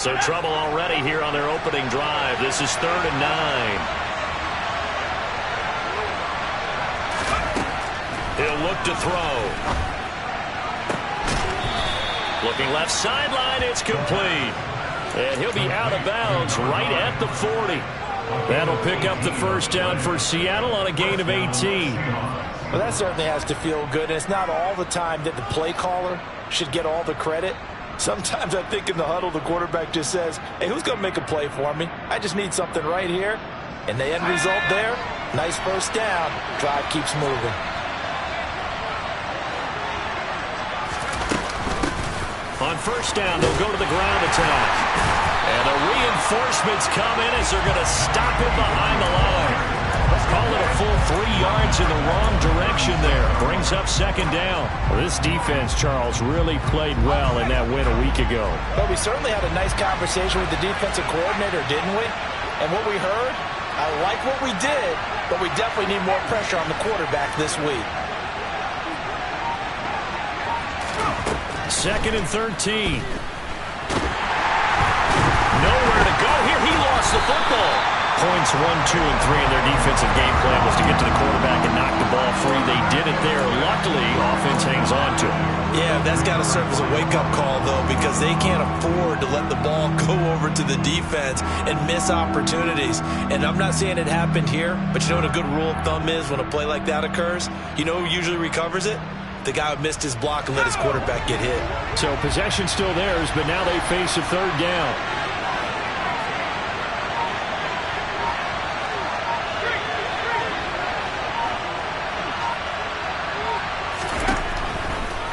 So trouble already here on their opening drive. This is 3rd and 9. He'll look to throw. Looking left sideline, it's complete. And he'll be out of bounds right at the 40. That'll pick up the first down for Seattle on a gain of 18. Well, that certainly has to feel good. And it's not all the time that the play caller should get all the credit. Sometimes I think in the huddle, the quarterback just says, hey, who's going to make a play for me? I just need something right here. And the end result there, nice first down. Drive keeps moving. On first down, they'll go to the ground attack. And the reinforcements come in as they're going to stop him behind the line. Let's call it a full 3 yards in the wrong direction there. Brings up second down. Well, this defense, Charles, really played well in that win a week ago. But we certainly had a nice conversation with the defensive coordinator, didn't we? And what we heard, I like what we did, but we definitely need more pressure on the quarterback this week. 2nd and 13. Nowhere to go here. He lost the football. Points 1, 2, and 3 in their defensive game plan was to get to the quarterback and knock the ball free. They did it there. Luckily, offense hangs on to it. Yeah, that's got to serve as a wake-up call, though, because they can't afford to let the ball go over to the defense and miss opportunities. And I'm not saying it happened here, but you know what a good rule of thumb is when a play like that occurs? You know who usually recovers it? The guy who missed his block and let his quarterback get hit. So possession still theirs, but now they face a 3rd down.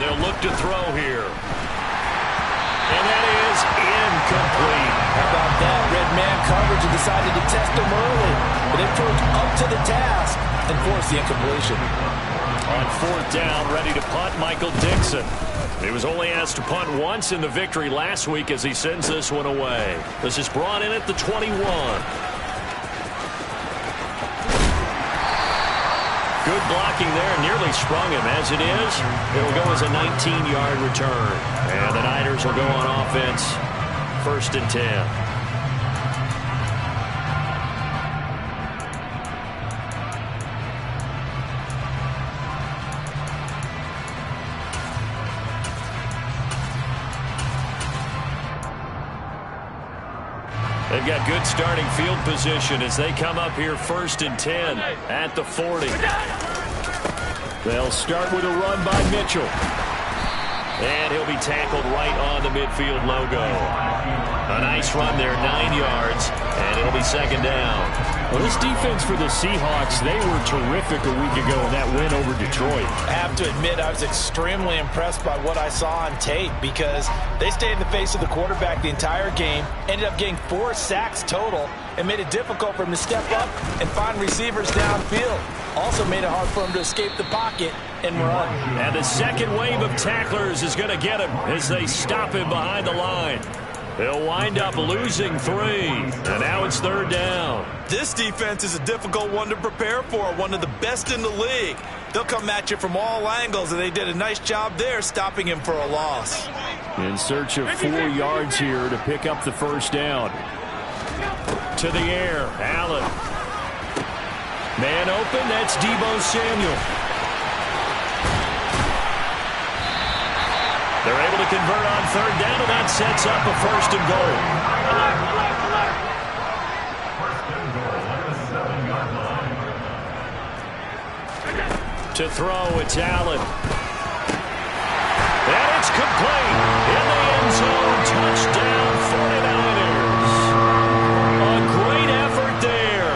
They'll look to throw here. And that is incomplete. How about that? Red man coverage and decided to test him early. But it proved up to the task and forced the incompletion. On 4th down, ready to punt, Michael Dixon. He was only asked to punt once in the victory last week as he sends this one away. This is brought in at the 21. Good blocking there, nearly sprung him. As it is, it'll go as a 19-yard return. And the Niners will go on offense, 1st and 10. They've got good starting field position as they come up here 1st and 10 at the 40. They'll start with a run by Mitchell. And he'll be tackled right on the midfield logo. A nice run there, 9 yards, and it'll be 2nd down. Well, this defense for the Seahawks, they were terrific a week ago in that win over Detroit. I have to admit, I was extremely impressed by what I saw on tape because they stayed in the face of the quarterback the entire game, ended up getting 4 sacks total, and made it difficult for him to step up and find receivers downfield. Also made it hard for him to escape the pocket and run. And the second wave of tacklers is going to get him as they stop him behind the line. They'll wind up losing 3, and now it's 3rd down. This defense is a difficult one to prepare for, one of the best in the league. They'll come at you from all angles, and they did a nice job there stopping him for a loss. In search of 4 yards here to pick up the first down. To the air, Allen. Man open, that's Deebo Samuel. They're able to convert on 3rd down, and that sets up a 1st and goal. To throw, it's Allen. And it's complete. In the end zone, touchdown 49ers. A great effort there.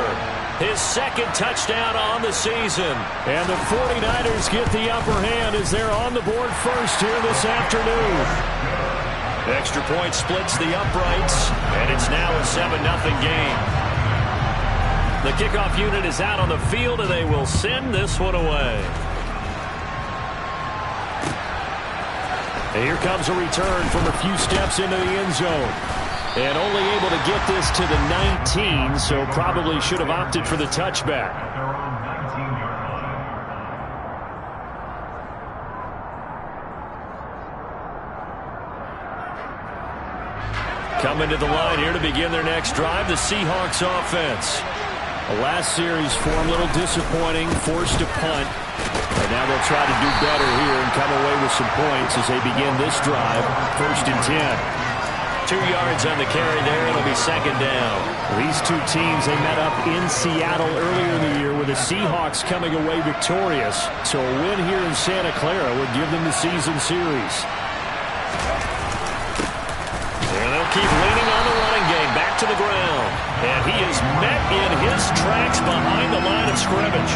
His 2nd touchdown on the season. And the 49ers get the upper hand as they're on the board first here this afternoon. Extra point splits the uprights, and it's now a 7-0 game. The kickoff unit is out on the field, and they will send this one away. And here comes a return from a few steps into the end zone. And only able to get this to the 19, so probably should have opted for the touchback. Coming to the line here to begin their next drive, the Seahawks offense. The last series for them, a little disappointing, forced to punt. And now they'll try to do better here and come away with some points as they begin this drive. 1st and 10. 2 yards on the carry there. It'll be 2nd down. These two teams, they met up in Seattle earlier in the year with the Seahawks coming away victorious. So a win here in Santa Clara would give them the season series. And they'll keep leaning on the running game. Back to the ground. And he is met in his tracks behind the line of scrimmage.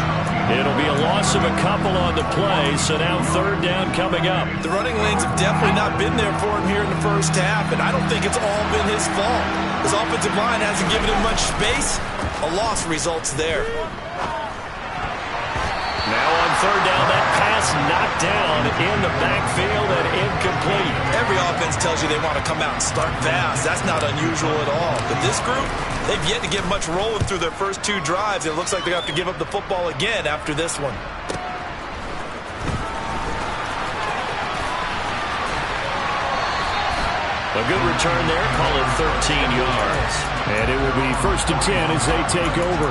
It'll be a loss of a couple on the play, so now 3rd down coming up. The running lanes have definitely not been there for him here in the first half, and I don't think it's all been his fault. His offensive line hasn't given him much space. A loss results there. Now on 3rd down, that pass knocked down in the backfield and incomplete. Every offense tells you they want to come out and start fast. That's not unusual at all. But this group, they've yet to get much rolling through their first 2 drives. It looks like they have to give up the football again after this one. A good return there, call it 13 yards. And it will be 1st and 10 as they take over.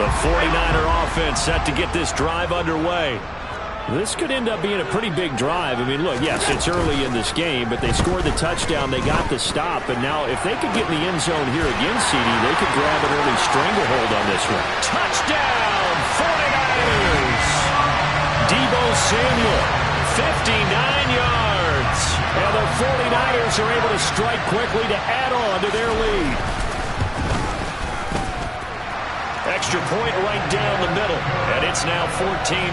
The 49er offense set to get this drive underway. This could end up being a pretty big drive. I mean, look, yes, it's early in this game, but they scored the touchdown. They got the stop. And now if they could get in the end zone here again, CD, they could grab an early stranglehold on this one. Touchdown, 49ers! Deebo Samuel, 59 yards. And the 49ers are able to strike quickly to add on to their lead. Extra point right down the middle, and it's now 14-0.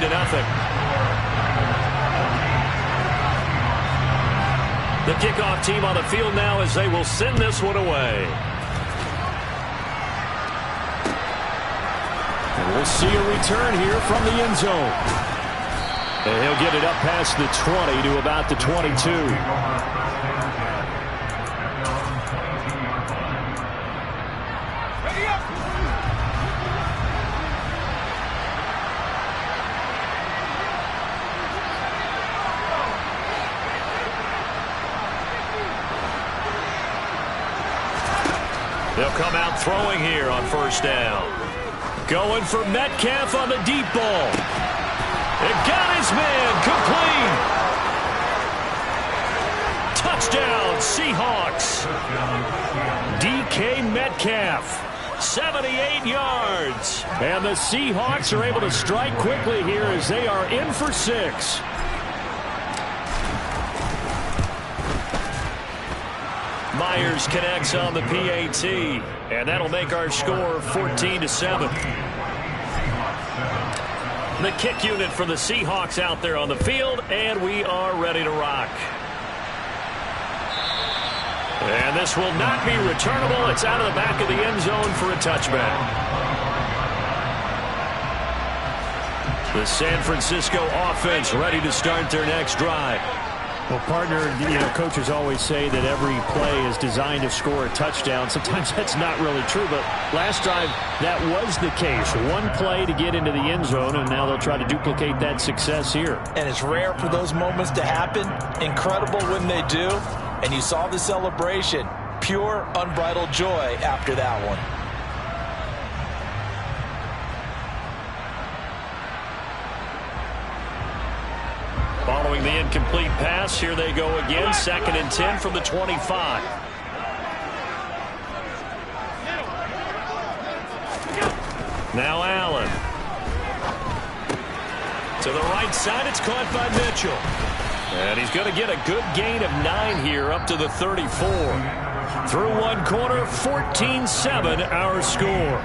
The kickoff team on the field now as they will send this one away. And we'll see a return here from the end zone. And he'll get it up past the 20 to about the 22. They'll come out throwing here on 1st down. Going for Metcalf on the deep ball. It got his man complete. Touchdown, Seahawks. DK Metcalf, 78 yards. And the Seahawks are able to strike quickly here as they are in for 6. Myers connects on the PAT, and that'll make our score 14-7. The kick unit for the Seahawks out there on the field, and we are ready to rock. And this will not be returnable. It's out of the back of the end zone for a touchback. The San Francisco offense ready to start their next drive. Well, partner, coaches always say that every play is designed to score a touchdown. Sometimes that's not really true, but last drive, that was the case. One play to get into the end zone, and now they'll try to duplicate that success here. And it's rare for those moments to happen. Incredible when they do. And you saw the celebration. Pure, unbridled joy after that one. Following the incomplete pass, here they go again. 2nd and 10 from the 25. Now Allen. To the right side, it's caught by Mitchell. And he's going to get a good gain of 9 here up to the 34. Through one quarter, 14-7 our score.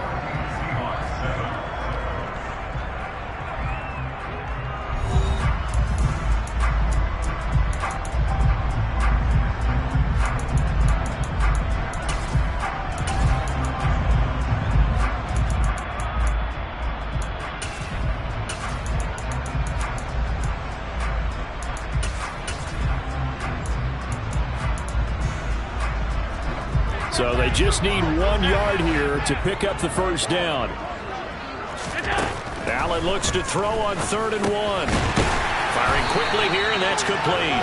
So they just need 1 yard here to pick up the first down. Allen looks to throw on 3rd and 1. Firing quickly here, and that's complete.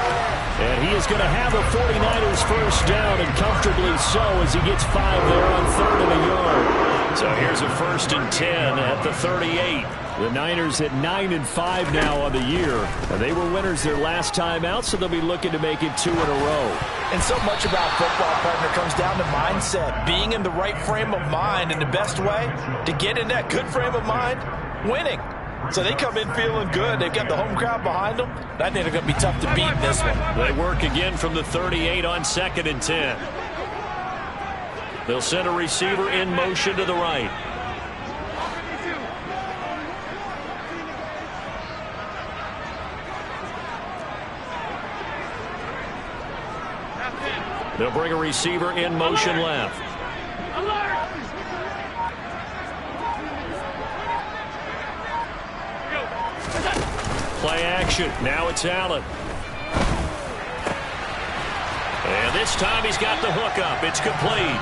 And he is going to have a 49ers first down, and comfortably so as he gets 5 there on 3rd and a yard. So here's a 1st and 10 at the 38. The Niners at 9-5 now on the year. And they were winners their last time out, so they'll be looking to make it 2 in a row. And so much about football, partner, comes down to mindset. Being in the right frame of mind, and the best way to get in that good frame of mind, winning. So they come in feeling good. They've got the home crowd behind them. I think they're going to be tough to beat in this one. They work again from the 38 on 2nd and 10. They'll send a receiver in motion to the right. They'll bring a receiver in motion left. Play action. Now it's Allen. And this time he's got the hook up. It's complete.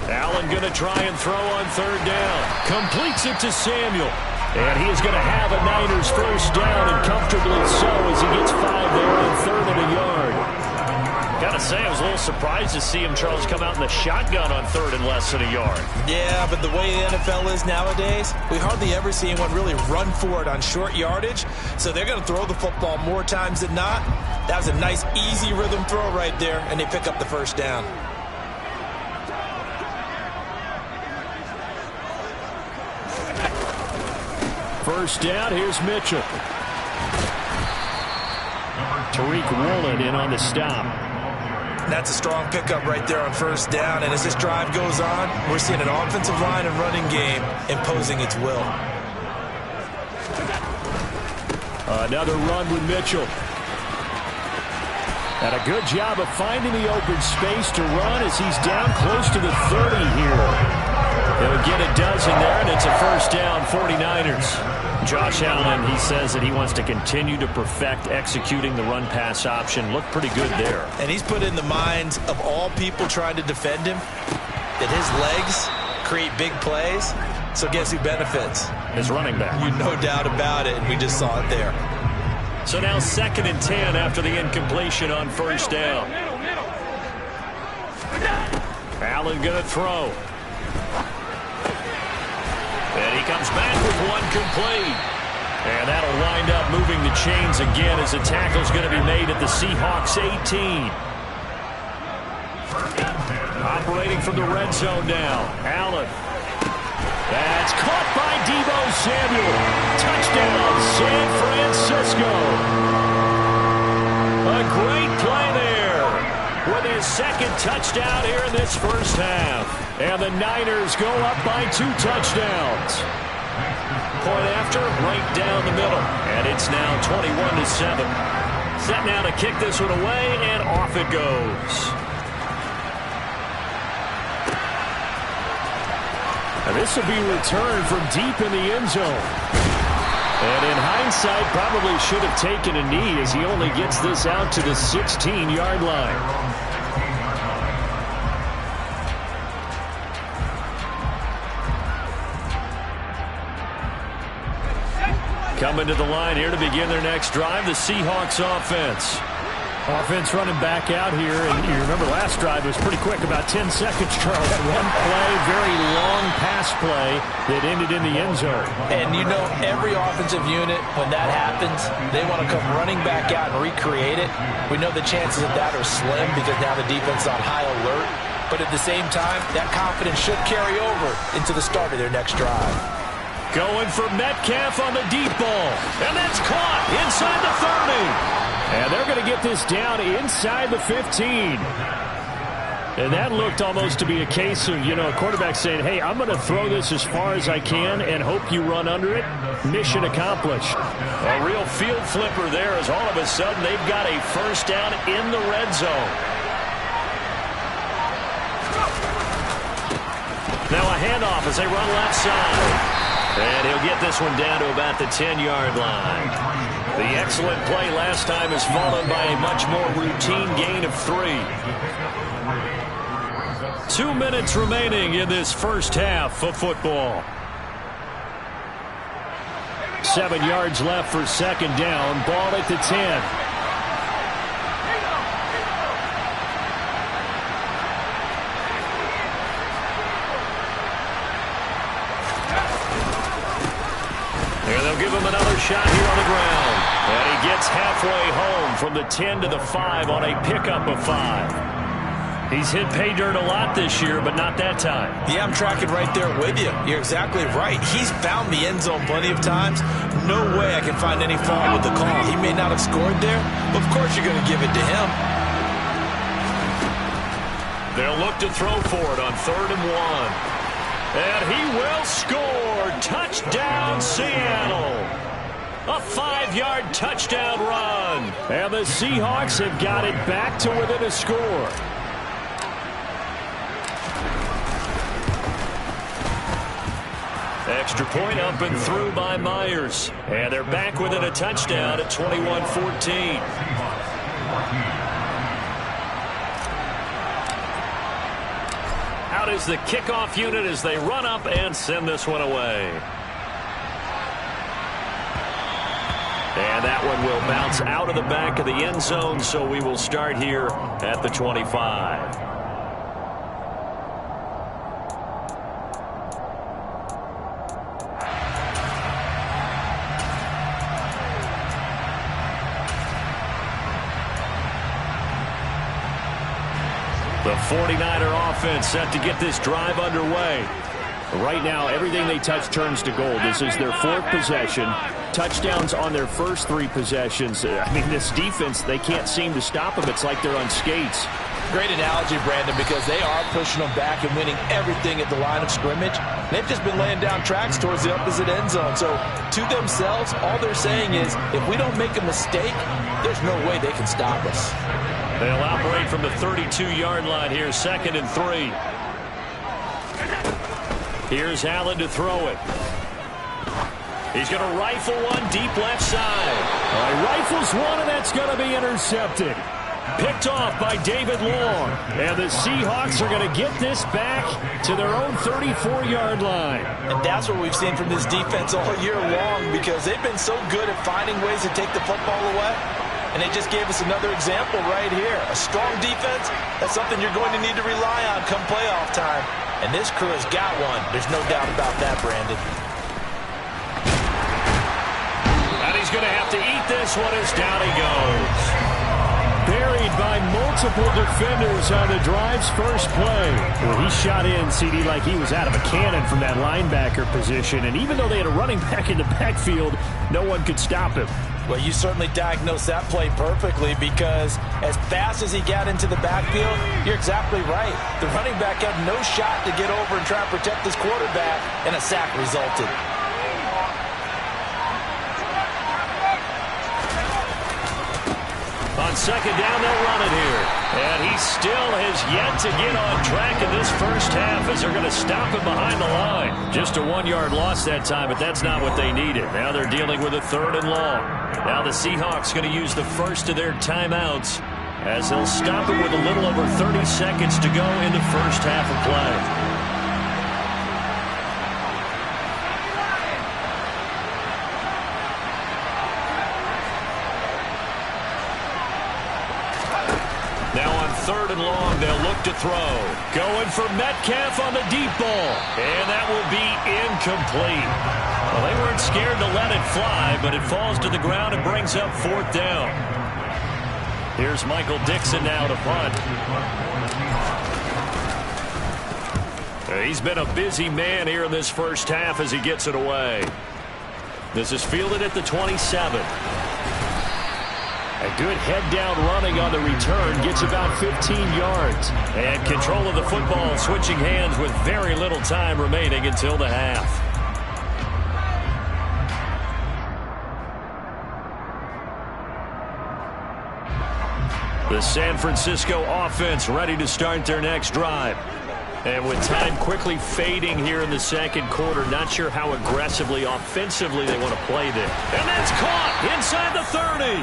Allen going to try and throw on 3rd down. Completes it to Samuel. And he is going to have a Niners first down, and comfortably so as he gets 5 there on 3rd and a yard. Got to say, I was a little surprised to see him, Charles, come out in the shotgun on 3rd and less than a yard. Yeah, but the way the NFL is nowadays, we hardly ever see anyone really run for it on short yardage. So they're going to throw the football more times than not. That was a nice, easy rhythm throw right there, and they pick up the first down. First down, here's Mitchell. Tariq Woolen in on the stop. That's a strong pickup right there on first down. And as this drive goes on, we're seeing an offensive line and running game imposing its will. Another run with Mitchell. And a good job of finding the open space to run as he's down close to the 30 here. He'll get a dozen there, and it's a first down, 49ers. Josh Allen, he says that he wants to continue to perfect executing the run-pass option. Looked pretty good there. And he's put in the minds of all people trying to defend him that his legs create big plays. So guess who benefits? His running back. You no doubt about it, and we just saw it there. So now 2nd and 10 after the incompletion on first down. Allen going to throw. And he comes back with one complete. And that'll wind up moving the chains again as the tackle's going to be made at the Seahawks 18. Operating from the red zone now. Allen. That's caught by Deebo Samuel. Touchdown, San Francisco. A great play there with his 2nd touchdown here in this first half. And the Niners go up by 2 touchdowns. Point after, right down the middle. And it's now 21-7. Set now to kick this one away, and off it goes. And this will be returned from deep in the end zone. And in hindsight, probably should have taken a knee as he only gets this out to the 16-yard line. Coming to the line here to begin their next drive, the Seahawks offense. Offense running back out here, and you remember last drive was pretty quick, about 10 seconds, Charles. One play, very long pass play that ended in the end zone. And you know, every offensive unit, when that happens, they want to come running back out and recreate it. We know the chances of that are slim because now the defense is on high alert. But at the same time, that confidence should carry over into the start of their next drive. Going for Metcalf on the deep ball. And that's caught inside the 30. And they're going to get this down inside the 15. And that looked almost to be a case of, a quarterback saying, hey, I'm going to throw this as far as I can and hope you run under it. Mission accomplished. A real field flipper there as all of a sudden they've got a first down in the red zone. Now a handoff as they run left side. And he'll get this one down to about the 10-yard line. The excellent play last time is followed by a much more routine gain of 3. 2 minutes remaining in this first half of football. 7 yards left for second down. Ball at the 10. They'll give him another shot here on the ground. And he gets halfway home from the 10 to the 5 on a pickup of 5. He's hit pay dirt a lot this year, but not that time. Yeah, I'm tracking right there with you. You're exactly right. He's found the end zone plenty of times. No way I can find any fault with the call. He may not have scored there, but of course you're going to give it to him. They'll look to throw for it on 3rd and 1. And he will score. Touchdown, Seattle. A 5-yard touchdown run. And the Seahawks have got it back to within a score. Extra point up and through by Myers. And they're back within a touchdown at 21-14. Out is the kickoff unit as they run up and send this one away. And that one will bounce out of the back of the end zone, so we will start here at the 25. The 49er offense set to get this drive underway. Right now, everything they touch turns to gold. This is their 4th possession. Touchdowns on their first 3 possessions. I mean, this defense, they can't seem to stop them. It's like they're on skates. Great analogy, Brandon, because they are pushing them back and winning everything at the line of scrimmage. They've just been laying down tracks towards the opposite end zone. So, to themselves, all they're saying is, if we don't make a mistake, there's no way they can stop us. They'll operate from the 32-yard line here, 2nd and 3. Here's Allen to throw it. He's going to rifle one deep left side. He rifles one, and that's going to be intercepted. Picked off by David Long. And the Seahawks are going to get this back to their own 34-yard line. And that's what we've seen from this defense all year long, because they've been so good at finding ways to take the football away. And they just gave us another example right here. A strong defense, that's something you're going to need to rely on come playoff time. And this crew has got one. There's no doubt about that, Brandon. And he's going to have to eat this one as down he goes. Buried by multiple defenders on the drive's first play. Well, he shot in, CD, like he was out of a cannon from that linebacker position. And even though they had a running back in the backfield, no one could stop him. Well, you certainly diagnosed that play perfectly, because as fast as he got into the backfield, you're exactly right. The running back had no shot to get over and try and protect his quarterback, and a sack resulted. On 2nd down, they'll run it here. And he still has yet to get on track in this first half, as they're going to stop him behind the line. Just a 1-yard loss that time, but that's not what they needed. Now they're dealing with a 3rd and long. Now the Seahawks going to use the first of their timeouts, as they'll stop it with a little over 30 seconds to go in the first half of play. Now on 3rd and long, they'll look to throw. Going for Metcalf on the deep ball. And that will be incomplete. Well, they weren't scared to let it fly, but it falls to the ground and brings up 4th down. Here's Michael Dixon now to punt. He's been a busy man here in this first half as he gets it away. This is fielded at the 27. A good head-down running on the return, gets about 15 yards. And control of the football, switching hands with very little time remaining until the half. The San Francisco offense ready to start their next drive. And with time quickly fading here in the second quarter, not sure how aggressively, offensively they want to play this. And that's caught inside the 30.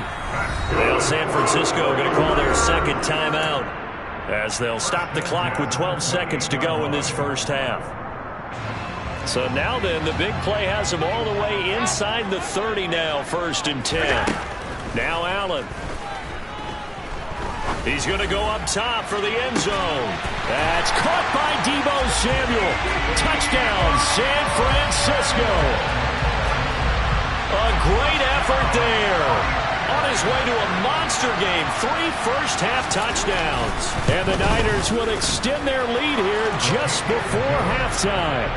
Well, San Francisco going to call their second timeout as they'll stop the clock with 12 seconds to go in this first half. So now then, the big play has them all the way inside the 30 now, 1st and 10. Now Allen. He's going to go up top for the end zone. That's caught by Deebo Samuel. Touchdown, San Francisco. A great effort there. On his way to a monster game, 3 first-half touchdowns. And the Niners will extend their lead here just before halftime.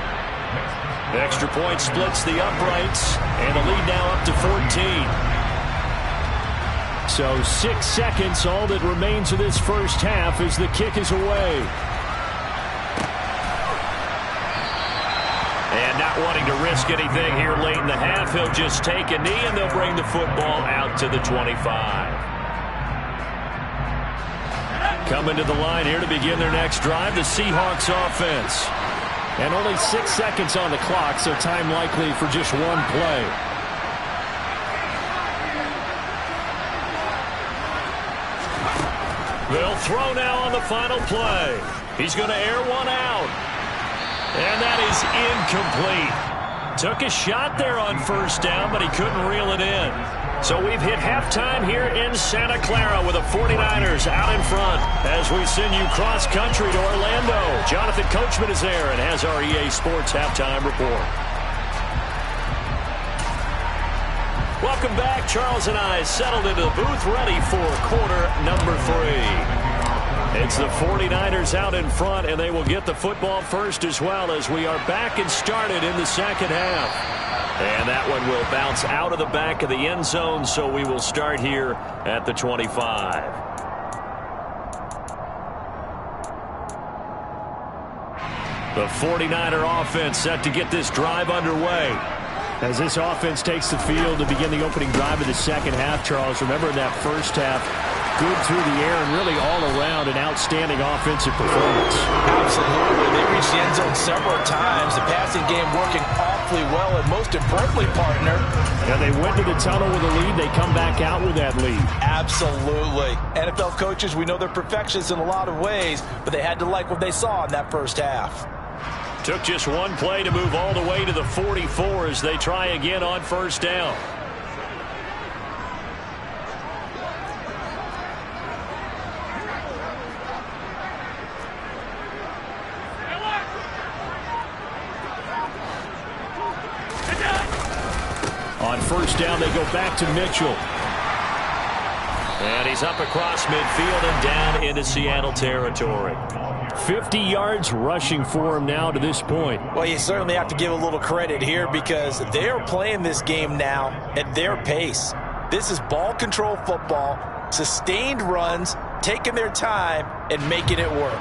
Extra point splits the uprights, and the lead now up to 14. So 6 seconds, all that remains of this first half as the kick is away. And not wanting to risk anything here late in the half, he'll just take a knee and they'll bring the football out to the 25. Coming to the line here to begin their next drive, the Seahawks offense. And only 6 seconds on the clock, so time likely for just one play. They'll throw now on the final play. He's going to air one out. And that is incomplete. Took a shot there on first down, but he couldn't reel it in. So we've hit halftime here in Santa Clara with the 49ers out in front as we send you cross-country to Orlando. Jonathan Coachman is there and has our EA Sports halftime report. Welcome back. Charles and I settled into the booth ready for quarter number 3. It's the 49ers out in front, and they will get the football first as well as we are back and started in the second half. And that one will bounce out of the back of the end zone, so we will start here at the 25. The 49er offense set to get this drive underway. As this offense takes the field to begin the opening drive of the second half, Charles, remember in that first half, good through the air and really all around an outstanding offensive performance. Absolutely. They reached the end zone several times. The passing game working awfully well, and most importantly, partner. Yeah, they went to the tunnel with a lead. They come back out with that lead. Absolutely. NFL coaches, we know they're perfectionists in a lot of ways, but they had to like what they saw in that first half. Took just one play to move all the way to the 44 as they try again on first down. On first down, they go back to Mitchell. And he's up across midfield and down into Seattle territory. 50 yards rushing for him now to this point. Well, you certainly have to give a little credit here because they are playing this game now at their pace. This is ball control football, sustained runs, taking their time, and making it work.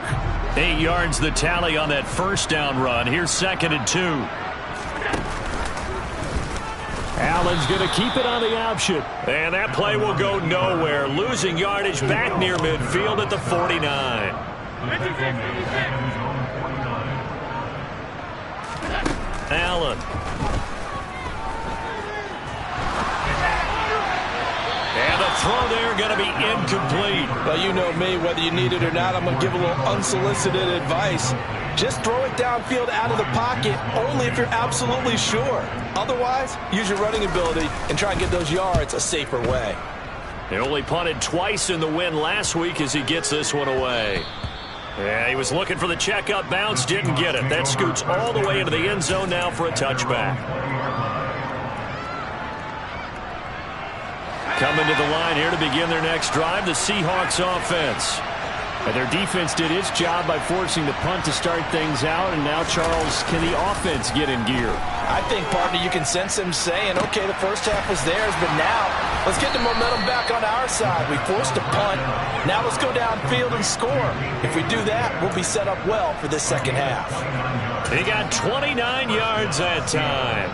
8 yards the tally on that first down run. Here's 2nd and 2. Allen's going to keep it on the option. And that play will go nowhere. Losing yardage back near midfield at the 49. Allen. And the throw there going to be incomplete. Well, you know me, whether you need it or not, I'm going to give a little unsolicited advice. Just throw it downfield out of the pocket, only if you're absolutely sure. Otherwise, use your running ability and try and get those yards a safer way. He only punted twice in the win last week as he gets this one away. Yeah, he was looking for the checkup bounce, didn't get it. That scoots all the way into the end zone now for a touchback. Coming to the line here to begin their next drive, the Seahawks offense. And their defense did its job by forcing the punt to start things out. And now, Charles, can the offense get in gear? I think, partner, you can sense him saying, okay, the first half was theirs, but now let's get the momentum back on our side. We forced a punt. Now let's go downfield and score. If we do that, we'll be set up well for this second half. He got 29 yards that time.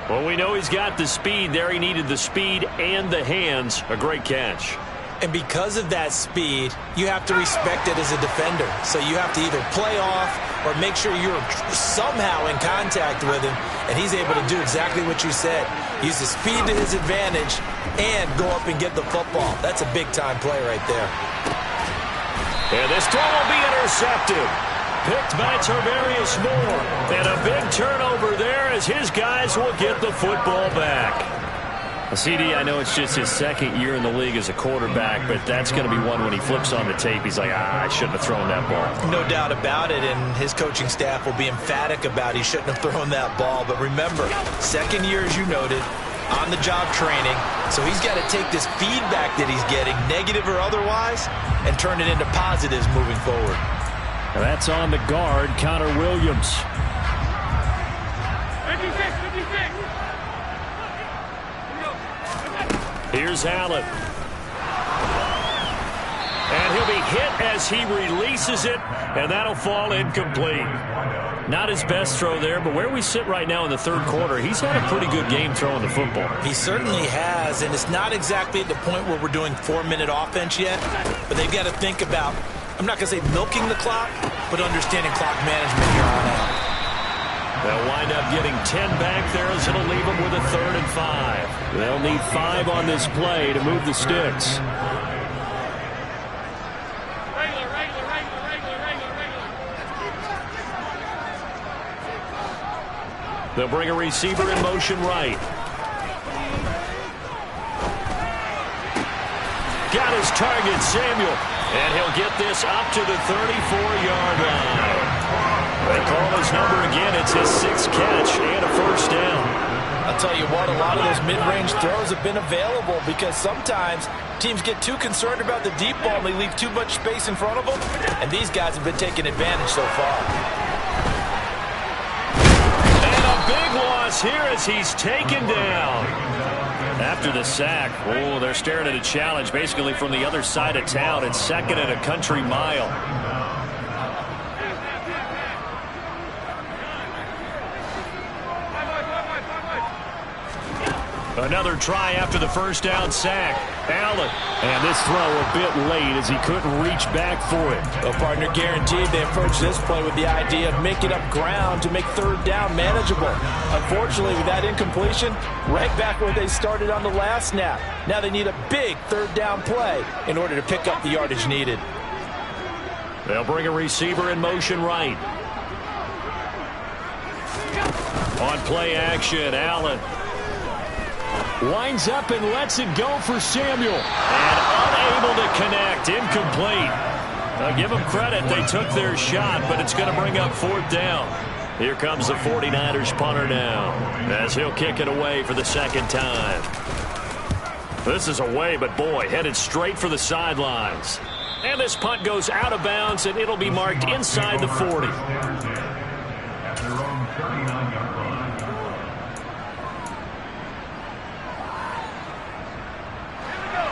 Well, we know he's got the speed there. He needed the speed and the hands. A great catch. And because of that speed, you have to respect it as a defender. So you have to either play off or make sure you're somehow in contact with him, and he's able to do exactly what you said. Use the speed to his advantage and go up and get the football. That's a big-time play right there. And this throw will be intercepted. Picked by Tarvarius Moore. And a big turnover there as his guys will get the football back. CD, I know it's just his second year in the league as a quarterback, but that's going to be one when he flips on the tape. He's like, I shouldn't have thrown that ball. No doubt about it, and his coaching staff will be emphatic about he shouldn't have thrown that ball. But remember, second year, as you noted, on-the-job training, so he's got to take this feedback that he's getting, negative or otherwise, and turn it into positives moving forward. Now that's on the guard, Connor Williams. 56, 56. Here's Allen. And he'll be hit as he releases it, and that'll fall incomplete. Not his best throw there, but where we sit right now in the third quarter, he's had a pretty good game throwing the football. He certainly has, and it's not exactly at the point where we're doing 4-minute offense yet, but they've got to think about, I'm not going to say milking the clock, but understanding clock management here on out. They'll wind up getting 10 back there as it'll leave them with a 3rd and 5. They'll need 5 on this play to move the sticks. They'll bring a receiver in motion right. Got his target, Samuel. And he'll get this up to the 34-yard line. They call his number again. It's his 6th catch and a 1st down. I'll tell you what, a lot of those mid-range throws have been available because sometimes teams get too concerned about the deep ball and they leave too much space in front of them, and these guys have been taking advantage so far. And a big loss here as he's taken down. After the sack, oh, they're staring at a challenge basically from the other side of town. It's 2nd and a country mile. Another try after the 1st down sack. Allen. And this throw a bit late as he couldn't reach back for it. Well, partner, guaranteed they approached this play with the idea of making up ground to make 3rd down manageable. Unfortunately, with that incompletion, right back where they started on the last snap. Now they need a big 3rd down play in order to pick up the yardage needed. They'll bring a receiver in motion right. On play action, Allen. Winds up and lets it go for Samuel. And unable to connect. Incomplete. Now give them credit. They took their shot, but it's going to bring up 4th down. Here comes the 49ers punter now as he'll kick it away for the 2nd time. This is away, but boy, headed straight for the sidelines. And this punt goes out of bounds, and it'll be marked inside the 40.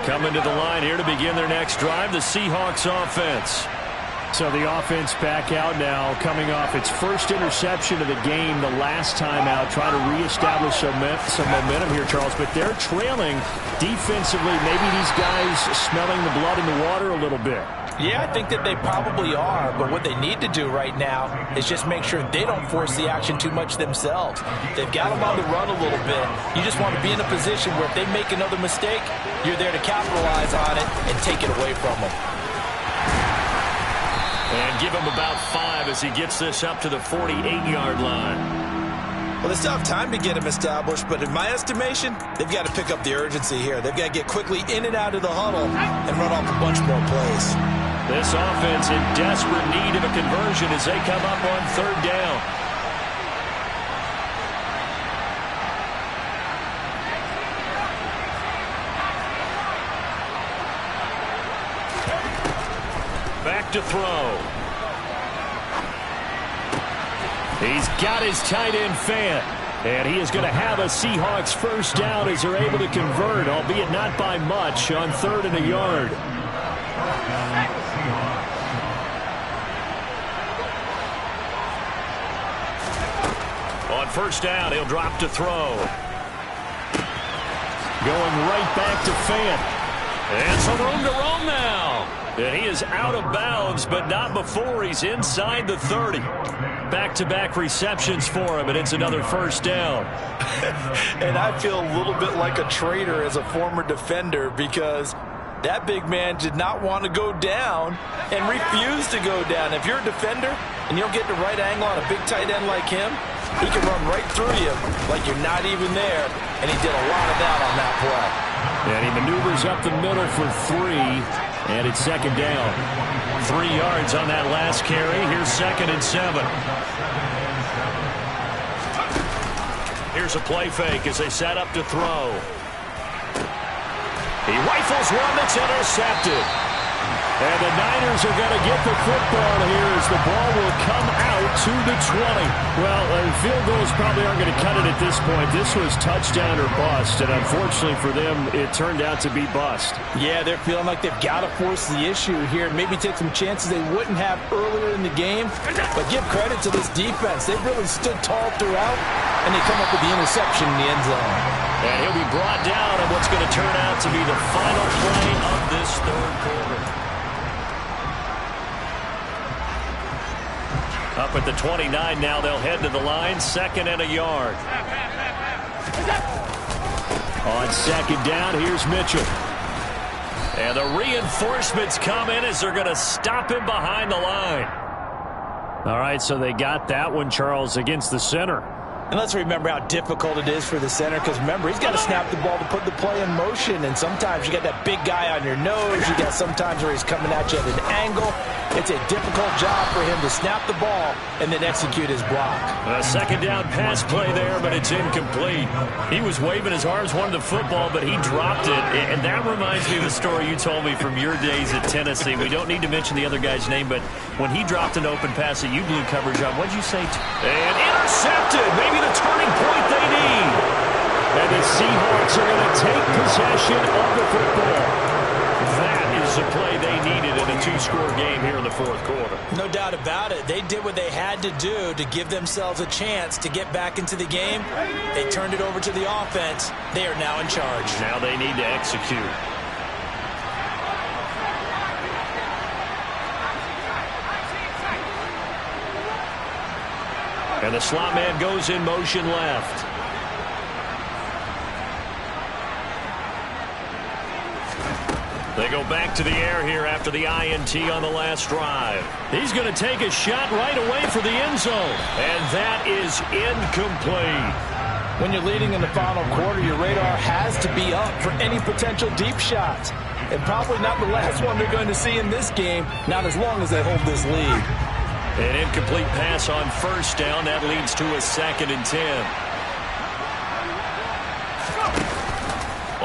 Coming to the line here to begin their next drive, the Seahawks offense. So the offense back out now, coming off its first interception of the game the last time out, trying to reestablish some momentum here, Charles. But they're trailing defensively. Maybe these guys smelling the blood in the water a little bit. Yeah, I think that they probably are, but what they need to do right now is just make sure they don't force the action too much themselves. They've got them on the run a little bit. You just want to be in a position where if they make another mistake, you're there to capitalize on it and take it away from them. And give him about 5 as he gets this up to the 48-yard line. Well, they still have time to get him established, but in my estimation, they've got to pick up the urgency here. They've got to get quickly in and out of the huddle and run off a bunch more plays. This offense in desperate need of a conversion as they come up on 3rd down. Back to throw. He's got his tight end Fant. And he is going to have a Seahawks 1st down as they're able to convert, albeit not by much, on 3rd and a yard. On 1st down, he'll drop to throw. Going right back to Fant. And some room to roam now. And he is out of bounds, but not before he's inside the 30. Back-to-back receptions for him, and it's another first down. And I feel a little bit like a traitor as a former defender because that big man did not want to go down and refused to go down. If you're a defender and you don't get the right angle on a big tight end like him, he can run right through you like you're not even there, and he did a lot of that on that play. And he maneuvers up the middle for 3, and it's second down. 3 yards on that last carry. Here's 2nd and 7. Here's a play fake as they set up to throw. He rifles one that's intercepted. And the Niners are going to get the football here as the ball will come out to the 20. Well, field goals probably aren't going to cut it at this point. This was touchdown or bust, and unfortunately for them, it turned out to be bust. Yeah, they're feeling like they've got to force the issue here and maybe take some chances they wouldn't have earlier in the game. But give credit to this defense. They've really stood tall throughout, and they come up with the interception in the end zone. And he'll be brought down on what's going to turn out to be the final play of this third quarter. Up at the 29 now, they'll head to the line, 2nd and a yard. On 2nd down, here's Mitchell. And the reinforcements come in as they're going to stop him behind the line. All right, so they got that one, Charles, against the center. And let's remember how difficult it is for the center because, remember, he's got to snap the ball to put the play in motion. And sometimes you got that big guy on your nose. You got sometimes where he's coming at you at an angle. It's a difficult job for him to snap the ball and then execute his block. A 2nd down pass play there, but it's incomplete. He was waving his arms, wanted the football, but he dropped it. And that reminds me of the story you told me from your days at Tennessee. We don't need to mention the other guy's name, but when he dropped an open pass that you blew coverage on, what did you say? And intercepted. Maybe the turning point they need. And the Seahawks are going to take possession of the football. That is the play they needed in a 2-score game here in the 4th quarter. No doubt about it. They did what they had to do to give themselves a chance to get back into the game. They turned it over to the offense. They are now in charge. Now they need to execute. And the slot man goes in motion left. They go back to the air here after the INT on the last drive. He's going to take a shot right away for the end zone. And that is incomplete. When you're leading in the final quarter, your radar has to be up for any potential deep shots. And probably not the last one they're going to see in this game, not as long as they hold this lead. An incomplete pass on 1st down. That leads to a 2nd and 10.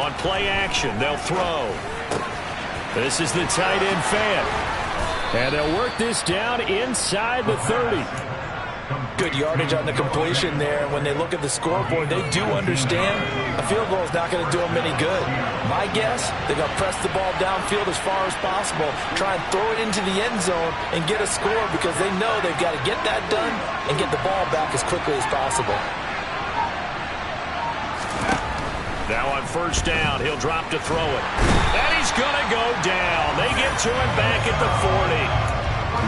On play action, they'll throw. This is the tight end Fant. And they'll work this down inside the 30. Good yardage on the completion there. When they look at the scoreboard, they do understand a field goal is not going to do them any good. My guess, they're going to press the ball downfield as far as possible, try and throw it into the end zone and get a score because they know they've got to get that done and get the ball back as quickly as possible. Now on 1st down, he'll drop to throw it. And he's going to go down. They get to him back at the 40.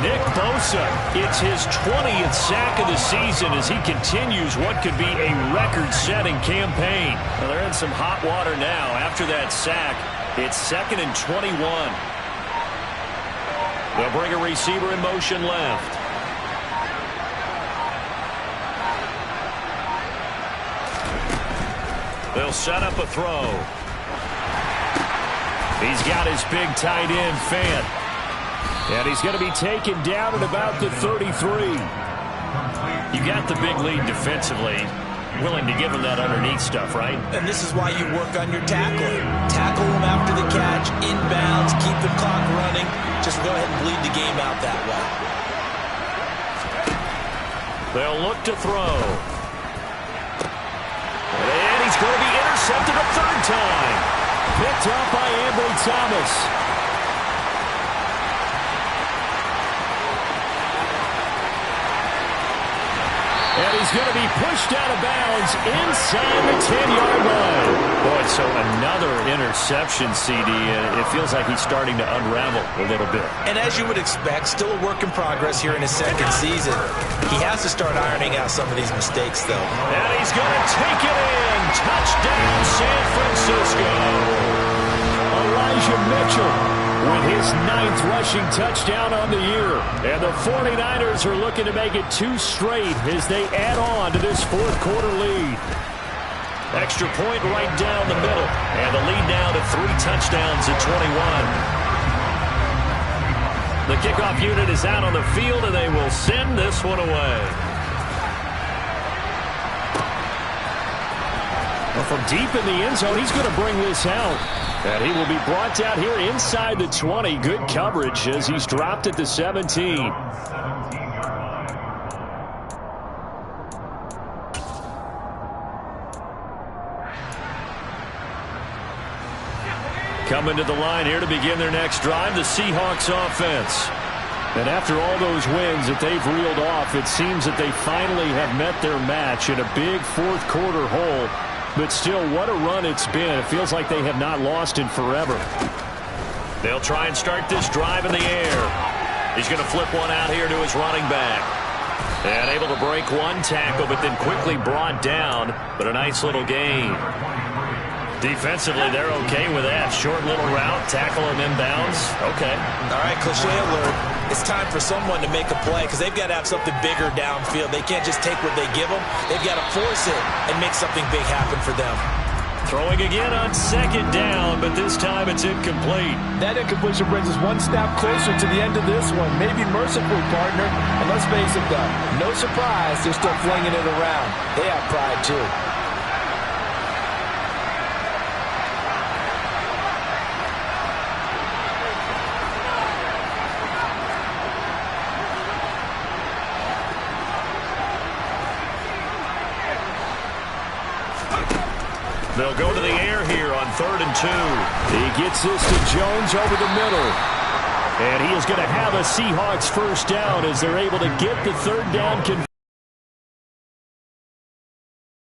Nick Bosa, it's his 20th sack of the season as he continues what could be a record-setting campaign. Well, they're in some hot water now. After that sack, it's 2nd and 21. They'll bring a receiver in motion left. They'll set up a throw. He's got his big tight end, Fant. And he's going to be taken down at about the 33. You got the big lead defensively. Willing to give him that underneath stuff, right? And this is why you work on your tackling. Tackle him after the catch, inbounds, keep the clock running. Just go ahead and bleed the game out that way. They'll look to throw. And he's going to be intercepted a 3rd time. Picked up by Ambry Thomas. And he's is going to be pushed out of bounds inside the 10-yard line. Boy, so another interception, CD. It feels like he's starting to unravel a little bit. And as you would expect, still a work in progress here in his second season. He has to start ironing out some of these mistakes, though. And he's going to take it in. Touchdown, San Francisco. Elijah Mitchell with his 9th rushing touchdown on the year. And the 49ers are looking to make it 2 straight as they add on to this fourth-quarter lead. Extra point right down the middle. And the lead now to 3 touchdowns at 21. The kickoff unit is out on the field, and they will send this one away. Well, from deep in the end zone, he's going to bring this out. And he will be brought down here inside the 20. Good coverage as he's dropped at the 17. Coming to the line here to begin their next drive, the Seahawks offense. And after all those wins that they've reeled off, it seems that they finally have met their match in a big fourth-quarter hole. But still, what a run it's been. It feels like they have not lost in forever. They'll try and start this drive in the air. He's going to flip one out here to his running back. And able to break one tackle, but then quickly brought down. But a nice little gain. Defensively, they're okay with that. Short little route, tackle him inbounds. Okay. All right, cliche alert. It's time for someone to make a play because they've got to have something bigger downfield. They can't just take what they give them. They've got to force it and make something big happen for them. Throwing again on 2nd down, but this time it's incomplete. That incompletion brings us one step closer to the end of this one. Maybe merciful, partner. And let's face it, though, no surprise they're still flinging it around. They have pride, too. They'll go to the air here on 3rd and 2. He gets this to Jones over the middle. And he is going to have a Seahawks first down as they're able to get the 3rd down conversion.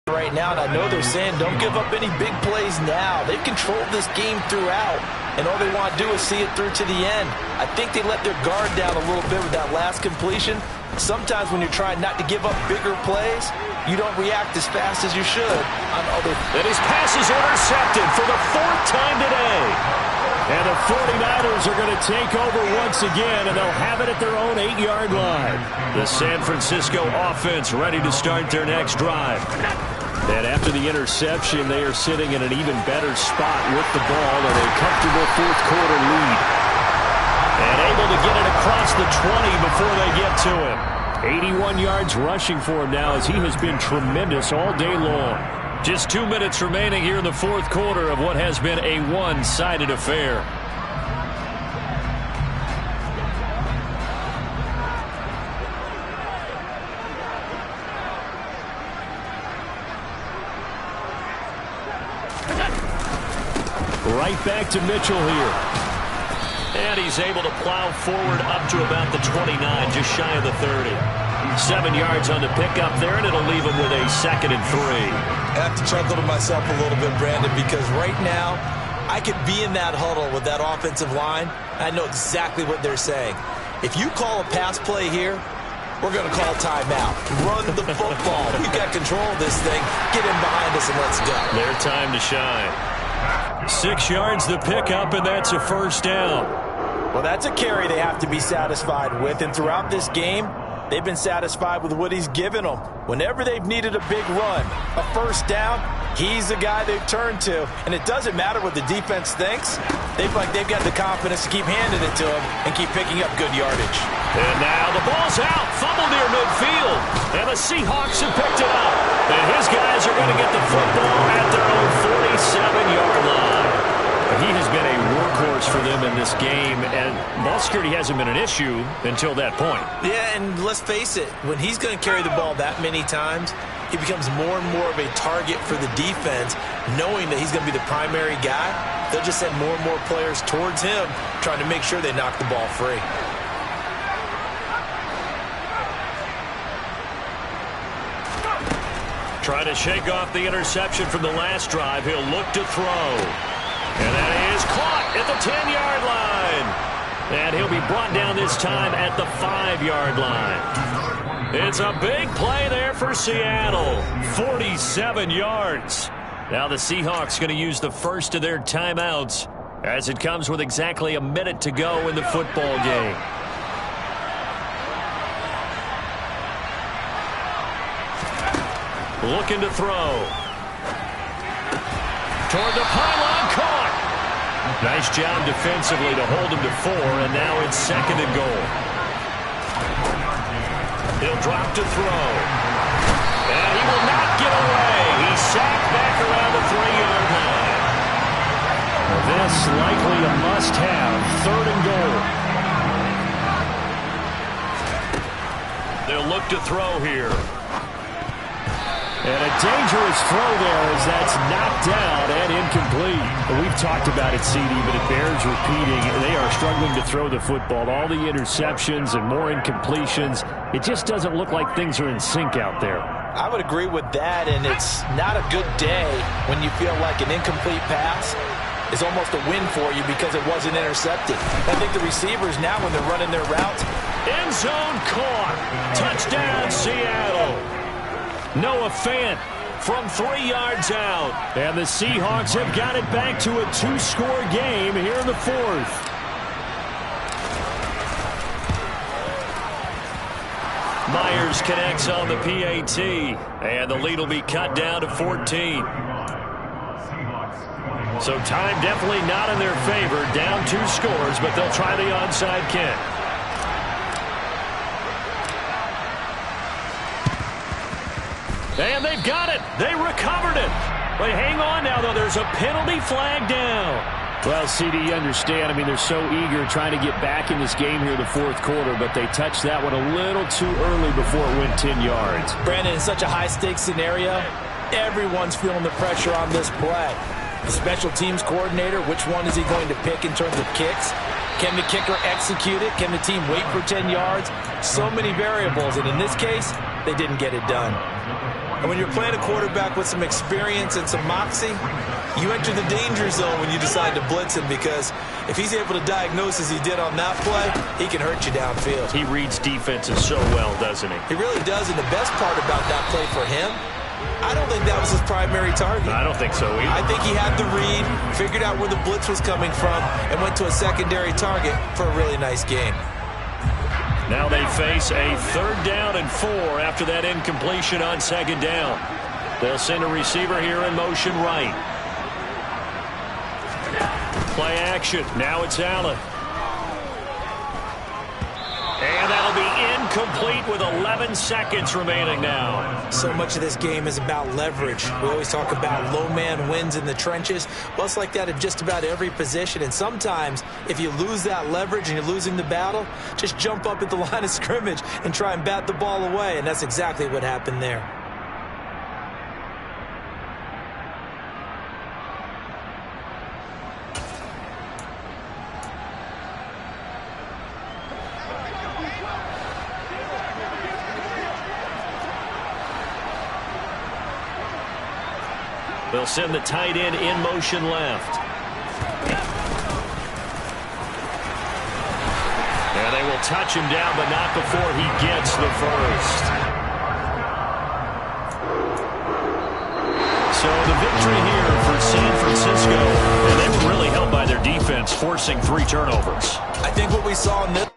Right now, and I know they're saying don't give up any big plays now. They've controlled this game throughout, and all they want to do is see it through to the end. I think they let their guard down a little bit with that last completion. Sometimes when you're trying not to give up bigger plays, you don't react as fast as you should on other. And his pass is intercepted for the 4th time today. And the 49ers are going to take over once again, and they'll have it at their own 8-yard line. The San Francisco offense ready to start their next drive. And after the interception, they are sitting in an even better spot with the ball and a comfortable fourth-quarter lead. And able to get it across the 20 before they get to him. 81 yards rushing for him now as he has been tremendous all day long. Just 2 minutes remaining here in the fourth quarter of what has been a one-sided affair. Right back to Mitchell here. And he's able to plow forward up to about the 29, just shy of the 30. 7 yards on the pickup there, and it'll leave him with a 2nd and 3. I have to chuckle to myself a little bit, Brandon, because right now I could be in that huddle with that offensive line. I know exactly what they're saying. If you call a pass play here, we're going to call timeout. Run the football. We've got control of this thing. Get in behind us and let's go. Their time to shine. 6 yards the pickup, and that's a first down. Well, that's a carry they have to be satisfied with, and throughout this game, they've been satisfied with what he's given them. Whenever they've needed a big run, a first down, he's the guy they've turned to. And it doesn't matter what the defense thinks. They've got the confidence to keep handing it to him and keep picking up good yardage. And now the ball's out, fumbled near midfield, and the Seahawks have picked it up. And his guys are going to get the football at their own 47-yard line. He has been a workhorse for them in this game, and ball security hasn't been an issue until that point. Yeah, and let's face it, when he's going to carry the ball that many times, he becomes more and more of a target for the defense, knowing that he's going to be the primary guy. They'll just send more and more players towards him, trying to make sure they knock the ball free. Trying to shake off the interception from the last drive. He'll look to throw. And that is caught at the 10-yard line. And he'll be brought down this time at the 5-yard line. It's a big play there for Seattle. 47 yards. Now the Seahawks going to use the first of their timeouts as it comes with exactly a minute to go in the football game. Looking to throw. Toward the pylon, caught. Nice job defensively to hold him to 4, and now it's 2nd and goal. He'll drop to throw. And he will not get away. He's sacked back around the 3-yard line. This likely a must-have, 3rd and goal. They'll look to throw here. And a dangerous throw there as that's knocked down and incomplete. We've talked about it, CD, but it bears repeating. They are struggling to throw the football. All the interceptions and more incompletions. It just doesn't look like things are in sync out there. I would agree with that, and it's not a good day when you feel like an incomplete pass is almost a win for you because it wasn't intercepted. I think the receivers now, when they're running their routes, end zone caught. Touchdown, Seattle. Noah Fant from 3 yards out. And the Seahawks have got it back to a 2-score game here in the 4th. Myers connects on the PAT. And the lead will be cut down to 14. So time definitely not in their favor. Down 2 scores, but they'll try the onside kick. And they've got it. They recovered it. But hang on now, though. There's a penalty flag down. Well, CD, you understand. I mean, they're so eager trying to get back in this game here in the 4th quarter, but they touched that one a little too early before it went 10 yards. Brandon, in such a high-stakes scenario, everyone's feeling the pressure on this play. The special teams coordinator, which one is he going to pick in terms of kicks? Can the kicker execute it? Can the team wait for 10 yards? So many variables, and in this case, they didn't get it done. And when you're playing a quarterback with some experience and some moxie, you enter the danger zone when you decide to blitz him, because if he's able to diagnose as he did on that play, he can hurt you downfield. He reads defenses so well, doesn't he? He really does, and the best part about that play for him, I don't think that was his primary target. I don't think so either. I think he had the read, figured out where the blitz was coming from, and went to a secondary target for a really nice game. Now they face a 3rd down and 4 after that incompletion on 2nd down. They'll send a receiver here in motion right. Play action. Now it's Allen. And that'll be incomplete with 11 seconds remaining now. So much of this game is about leverage. We always talk about low man wins in the trenches. Well, it's like that at just about every position. And sometimes, if you lose that leverage and you're losing the battle, just jump up at the line of scrimmage and try and bat the ball away. And that's exactly what happened there. They'll send the tight end in motion left. And they will touch him down, but not before he gets the first. So the victory here for San Francisco. And they were really helped by their defense, forcing 3 turnovers. I think what we saw in this...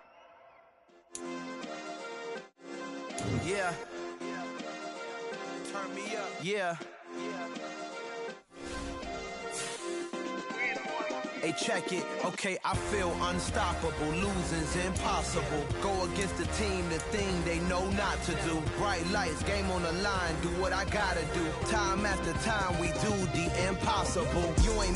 Yeah. Turn me up. Yeah. Hey, check it. Okay, I feel unstoppable. Losing's impossible. Go against the team, the thing they know not to do. Bright lights, game on the line. Do what I gotta do. Time after time, we do the impossible. You ain't